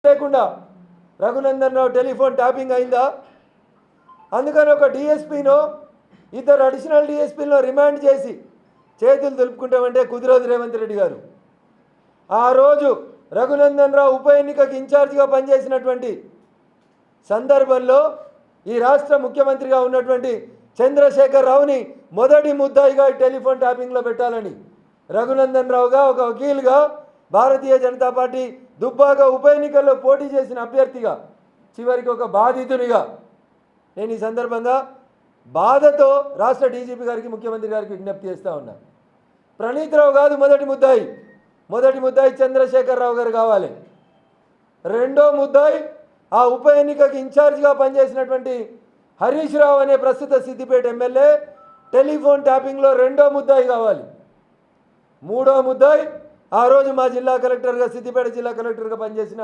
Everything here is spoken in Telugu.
లేకుండా రఘునందన్ రావు టెలిఫోన్ ట్యాపింగ్ అయిందా? అందుకని ఒక డిఎస్పీనో ఇద్దరు అడిషనల్ డిఎస్పీలను రిమాండ్ చేసి చేతులు దులుపుకుంటామంటే కుదిరదు రేవంత్ రెడ్డి గారు. ఆ రోజు రఘునందన్ రావు ఉప ఎన్నికకి ఇన్ఛార్జిగా పనిచేసినటువంటి సందర్భంలో ఈ రాష్ట్ర ముఖ్యమంత్రిగా ఉన్నటువంటి చంద్రశేఖర్ రావుని మొదటి ముద్దాయిగా టెలిఫోన్ ట్యాపింగ్లో పెట్టాలని రఘునందన్ రావుగా ఒక వకీల్గా భారతీయ జనతా పార్టీ దుబ్బాక ఉప ఎన్నికల్లో పోటీ చేసిన అభ్యర్థిగా చివరికి ఒక బాధితునిగా నేను ఈ సందర్భంగా బాధతో రాష్ట్ర డీజీపీ గారికి ముఖ్యమంత్రి గారికి విజ్ఞప్తి చేస్తూ ఉన్నా. ప్రణీత్ రావు కాదు మొదటి ముద్దాయి చంద్రశేఖర్ రావు గారు కావాలి. రెండో ముద్దాయి ఆ ఉప ఎన్నికకి ఇన్ఛార్జిగా పనిచేసినటువంటి హరీష్ రావు అనే ప్రస్తుత సిద్దిపేట ఎమ్మెల్యే టెలిఫోన్ ట్యాపింగ్లో రెండో ముద్దాయి కావాలి. మూడో ముద్దాయి ఆ రోజు మా జిల్లా కలెక్టర్గా సిద్దిపేట జిల్లా కలెక్టర్గా పనిచేసిన